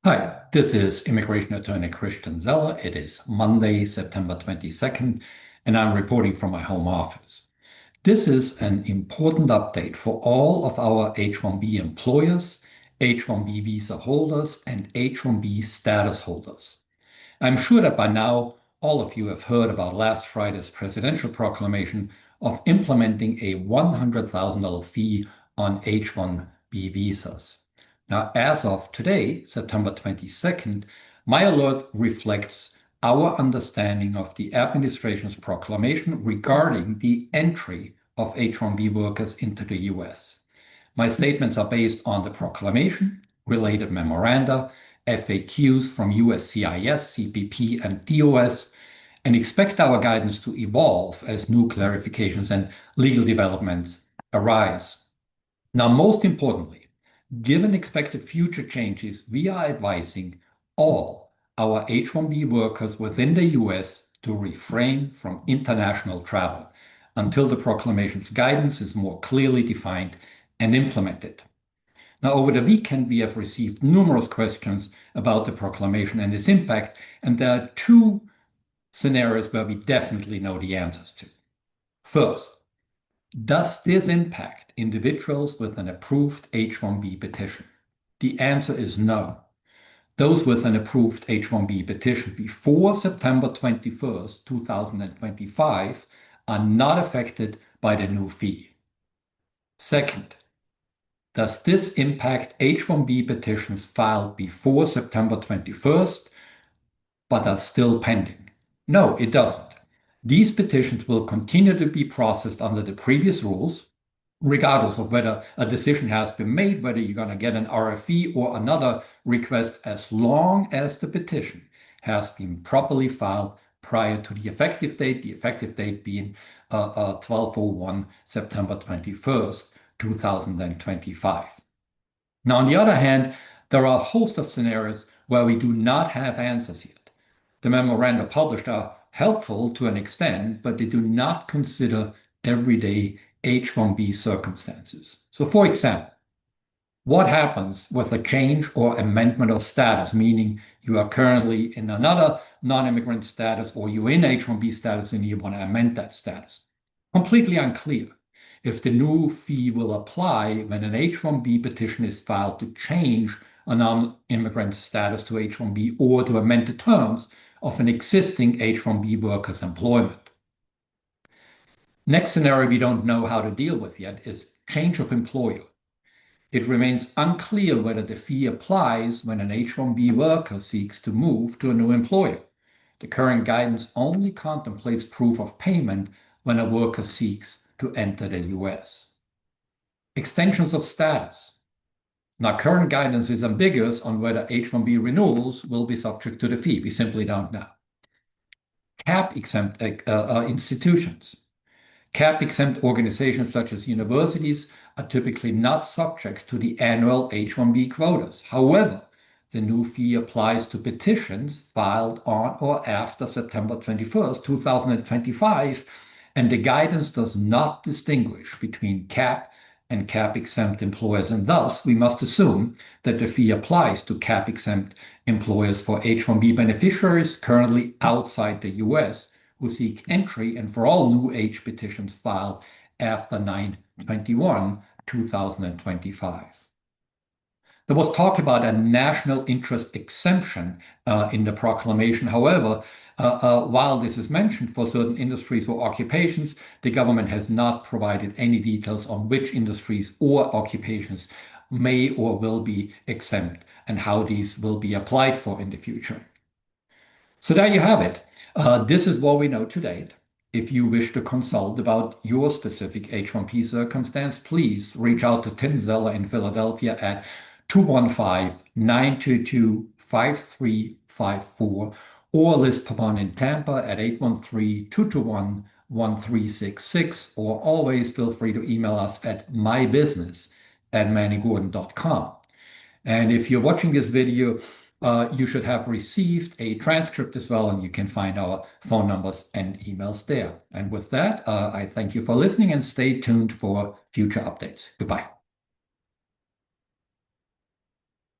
Hi, this is immigration attorney Christian Zeller. It is Monday, September 22nd, and I'm reporting from my home office. This is an important update for all of our H1B employers, H1B visa holders, and H1B status holders. I'm sure that by now all of you have heard about last Friday's presidential proclamation of implementing a $100,000 fee on H1B visas. Now, as of today, September 22nd, my alert reflects our understanding of the administration's proclamation regarding the entry of H1B workers into the US. My statements are based on the proclamation, related memoranda, FAQs from USCIS, CBP, and DOS, and expect our guidance to evolve as new clarifications and legal developments arise. Now, most importantly, given expected future changes, we are advising all our H1B workers within the US to refrain from international travel until the proclamation's guidance is more clearly defined and implemented. Now, over the weekend, we have received numerous questions about the proclamation and its impact, and there are two scenarios where we definitely know the answers to. First, does this impact individuals with an approved H1B petition? The answer is no. Those with an approved H1B petition before September 21st, 2025 are not affected by the new fee. Second, does this impact H1B petitions filed before September 21st but are still pending? No, it doesn't. These petitions will continue to be processed under the previous rules, regardless of whether a decision has been made, whether you're going to get an RFE or another request, as long as the petition has been properly filed prior to the effective date being 12/01, September 21st, 2025. Now, on the other hand, there are a host of scenarios where we do not have answers yet. The memoranda published are helpful to an extent, but they do not consider everyday H1B circumstances. So, for example, what happens with a change or amendment of status, meaning you are currently in another non-immigrant status or you're in H1B status and you want to amend that status? Completely unclear if the new fee will apply when an H1B petition is filed to change a non-immigrant status to H1B or to amend the terms of an existing H1B worker's employment. Next scenario we don't know how to deal with yet is change of employer. It remains unclear whether the fee applies when an H1B worker seeks to move to a new employer. The current guidance only contemplates proof of payment when a worker seeks to enter the US. Extensions of status. Now, current guidance is ambiguous on whether H1B renewals will be subject to the fee. We simply don't know. Cap-exempt institutions. Cap-exempt organizations such as universities are typically not subject to the annual H1B quotas. However, the new fee applies to petitions filed on or after September 21st, 2025, and the guidance does not distinguish between cap and cap-exempt employers, and thus we must assume that the fee applies to cap-exempt employers for H1B beneficiaries currently outside the US who seek entry, and for all new H petitions filed after 9/21, 2025. There was talk about a national interest exemption in the proclamation. However, while this is mentioned for certain industries or occupations, the government has not provided any details on which industries or occupations may or will be exempt and how these will be applied for in the future. So there you have it. This is what we know to date. If you wish to consult about your specific H1B circumstance, please reach out to Tim Zeller in Philadelphia at 215-922-5354 or Liz Pabon in Tampa at 813-221-1366, or always feel free to email us at mybusiness@mannygordon.com. And if you're watching this video, you should have received a transcript as well, and you can find our phone numbers and emails there. And with that, I thank you for listening and stay tuned for future updates. Goodbye.